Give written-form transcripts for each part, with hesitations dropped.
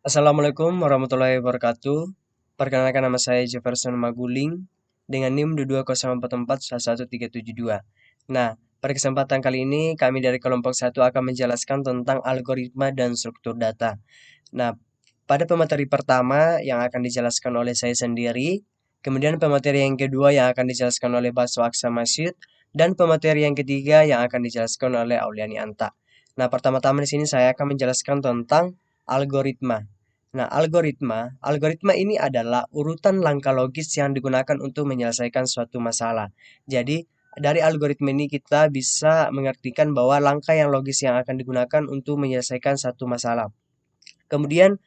Assalamualaikum warahmatullahi wabarakatuh. Perkenalkan nama saya Jefferson Maguling dengan NIM 220441172. Nah, pada kesempatan kali ini kami dari kelompok satu akan menjelaskan tentang algoritma dan struktur data. Nah, pada pemateri pertama yang akan dijelaskan oleh saya sendiri, kemudian pemateri yang kedua yang akan dijelaskan oleh Baso Aksa Masyid, dan pemateri yang ketiga yang akan dijelaskan oleh Auliani Anta. Nah, pertama-tama di sini saya akan menjelaskan tentang algoritma. Nah, algoritma ini adalah urutan langkah logis yang digunakan untuk menyelesaikan suatu masalah. Jadi, dari algoritma ini kita bisa mengartikan bahwa langkah yang logis yang akan digunakan untuk menyelesaikan satu masalah. Kemudian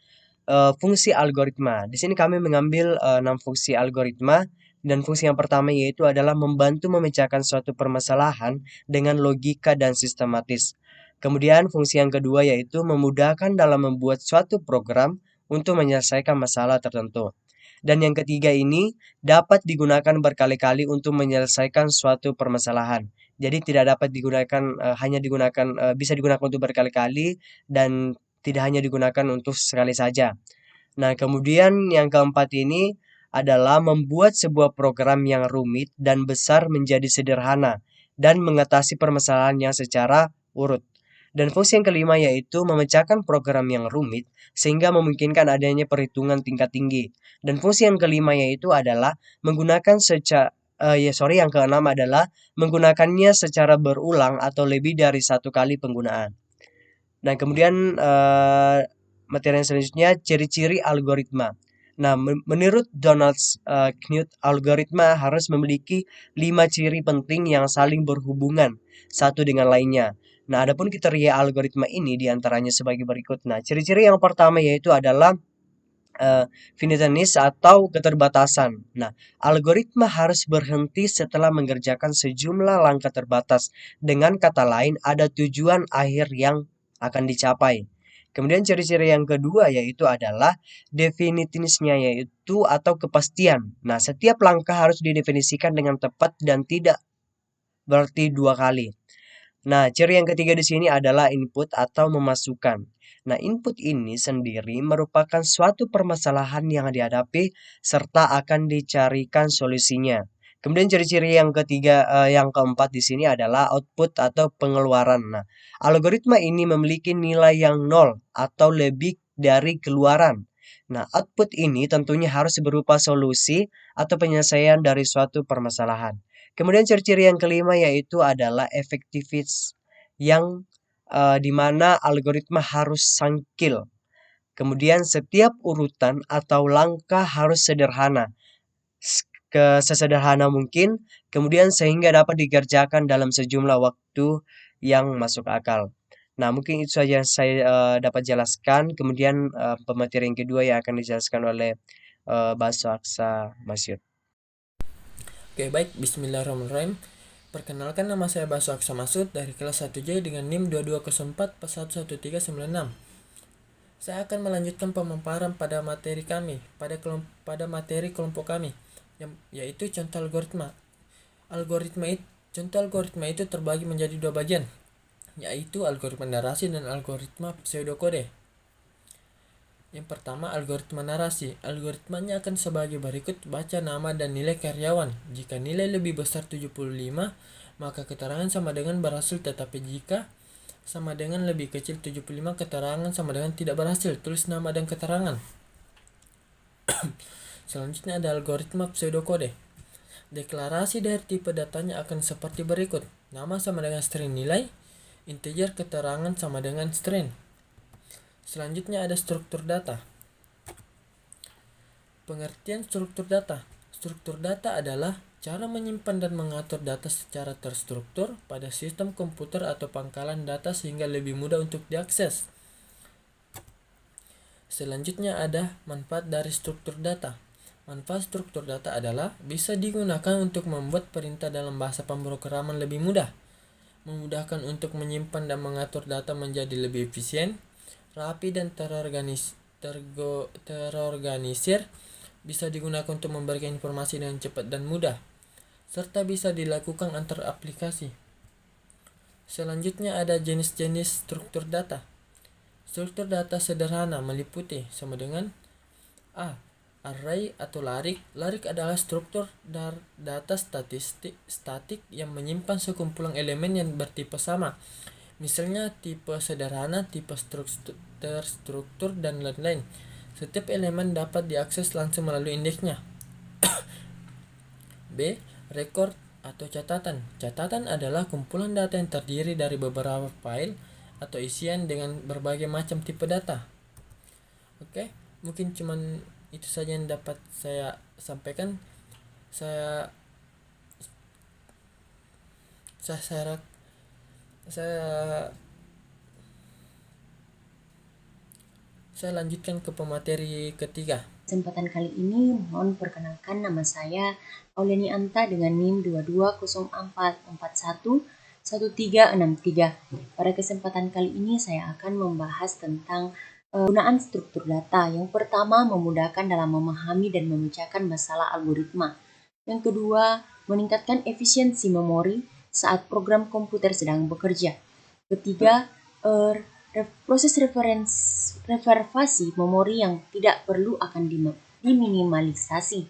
fungsi algoritma. Di sini kami mengambil 6 fungsi algoritma dan fungsi yang pertama yaitu adalah membantu memecahkan suatu permasalahan dengan logika dan sistematis. Kemudian fungsi yang kedua yaitu memudahkan dalam membuat suatu program untuk menyelesaikan masalah tertentu. Dan yang ketiga ini dapat digunakan berkali-kali untuk menyelesaikan suatu permasalahan. Jadi tidak dapat digunakan hanya digunakan bisa digunakan untuk berkali-kali dan tidak hanya digunakan untuk sekali saja. Nah, kemudian yang keempat ini adalah membuat sebuah program yang rumit dan besar menjadi sederhana dan mengatasi permasalahan yang secara urut. Dan fungsi yang kelima yaitu memecahkan program yang rumit sehingga memungkinkan adanya perhitungan tingkat tinggi. Dan fungsi yang kelima yaitu adalah menggunakan yang keenam adalah menggunakannya secara berulang atau lebih dari satu kali penggunaan. Nah, kemudian materi yang selanjutnya ciri-ciri algoritma. Nah, menurut Donald Knuth, algoritma harus memiliki 5 ciri penting yang saling berhubungan satu dengan lainnya. Nah, adapun kriteria algoritma ini diantaranya sebagai berikut. Nah, ciri-ciri yang pertama yaitu adalah finiteness atau keterbatasan. Nah, algoritma harus berhenti setelah mengerjakan sejumlah langkah terbatas. Dengan kata lain, ada tujuan akhir yang akan dicapai. Kemudian ciri-ciri yang kedua yaitu adalah definitiveness-nya yaitu atau kepastian. Nah, setiap langkah harus didefinisikan dengan tepat dan tidak berarti dua kali. Nah, ciri yang ketiga di sini adalah input atau memasukkan. Nah, input ini sendiri merupakan suatu permasalahan yang dihadapi serta akan dicarikan solusinya. Kemudian ciri-ciri yang yang keempat di sini adalah output atau pengeluaran. Nah, algoritma ini memiliki nilai yang nol atau lebih dari keluaran. Nah, output ini tentunya harus berupa solusi atau penyelesaian dari suatu permasalahan. Kemudian ciri-ciri yang kelima yaitu adalah efektivitas yang di mana algoritma harus sangkil. Kemudian setiap urutan atau langkah harus sederhana, sesederhana mungkin, kemudian sehingga dapat dikerjakan dalam sejumlah waktu yang masuk akal. Nah, mungkin itu saja yang saya dapat jelaskan. Kemudian pemateri yang kedua yang akan dijelaskan oleh Baso Aksa Masyud. Oke, baik. Bismillahirrahmanirrahim. Perkenalkan, nama saya Basu Aksa Masud dari kelas 1J dengan NIM 2204411396. Saya akan melanjutkan pemaparan pada materi kami, pada materi kelompok kami, yaitu contoh algoritma. Contoh algoritma itu terbagi menjadi dua bagian, yaitu algoritma narasi dan algoritma pseudokode. Yang pertama, algoritma narasi. Algoritmanya akan sebagai berikut: baca nama dan nilai karyawan. Jika nilai lebih besar 75, maka keterangan sama dengan berhasil, tetapi jika sama dengan lebih kecil 75, keterangan sama dengan tidak berhasil. Tulis nama dan keterangan. Selanjutnya ada algoritma pseudokode. Deklarasi dari tipe datanya akan seperti berikut: nama sama dengan string nilai, integer keterangan sama dengan string. Selanjutnya ada struktur data. Pengertian struktur data. Struktur data adalah cara menyimpan dan mengatur data secara terstruktur pada sistem komputer atau pangkalan data sehingga lebih mudah untuk diakses. Selanjutnya ada manfaat dari struktur data. Manfaat struktur data adalah bisa digunakan untuk membuat perintah dalam bahasa pemrograman lebih mudah, memudahkan untuk menyimpan dan mengatur data menjadi lebih efisien, rapi dan terorganisir, bisa digunakan untuk memberikan informasi dengan cepat dan mudah, serta bisa dilakukan antar aplikasi. Selanjutnya ada jenis-jenis struktur data. Struktur data sederhana meliputi sama dengan A. Array atau larik. Larik adalah struktur data statik yang menyimpan sekumpulan elemen yang bertipe sama. Misalnya tipe sederhana, tipe terstruktur, dan lain-lain. Setiap elemen dapat diakses langsung melalui indeksnya. B. Record atau catatan. Catatan adalah kumpulan data yang terdiri dari beberapa file atau isian dengan berbagai macam tipe data. Oke, mungkin cuman itu saja yang dapat saya sampaikan. Saya saya saya, saya Saya lanjutkan ke pemateri ketiga. Kesempatan kali ini mohon perkenalkan nama saya Auliani Anta dengan NIM 2204411363. Pada kesempatan kali ini saya akan membahas tentang penggunaan struktur data. Yang pertama, memudahkan dalam memahami dan memecahkan masalah algoritma. Yang kedua, meningkatkan efisiensi memori saat program komputer sedang bekerja. Ketiga, proses reservasi memori yang tidak perlu akan diminimalisasi.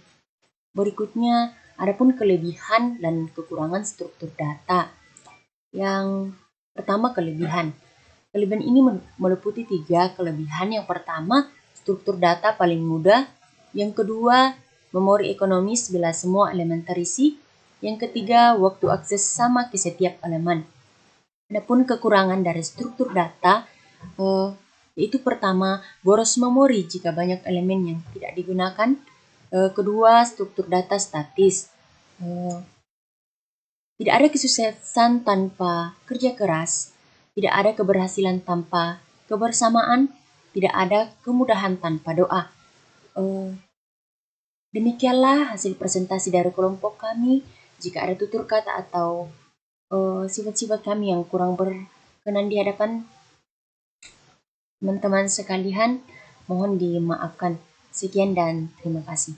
Berikutnya, adapun kelebihan dan kekurangan struktur data. Yang pertama, kelebihan. Kelebihan ini meliputi 3 kelebihan. Yang pertama, struktur data paling mudah. Yang kedua, memori ekonomis bila semua elemen terisi. Yang ketiga, waktu akses sama ke setiap elemen. Adapun kekurangan dari struktur data, yaitu pertama, boros memori jika banyak elemen yang tidak digunakan. Kedua, struktur data statis. Tidak ada kesuksesan tanpa kerja keras, tidak ada keberhasilan tanpa kebersamaan, tidak ada kemudahan tanpa doa. Demikianlah hasil presentasi dari kelompok kami. Jika ada tutur kata atau sifat-sifat kami yang kurang berkenan di hadapan teman-teman sekalian, mohon dimaafkan. Sekian dan terima kasih.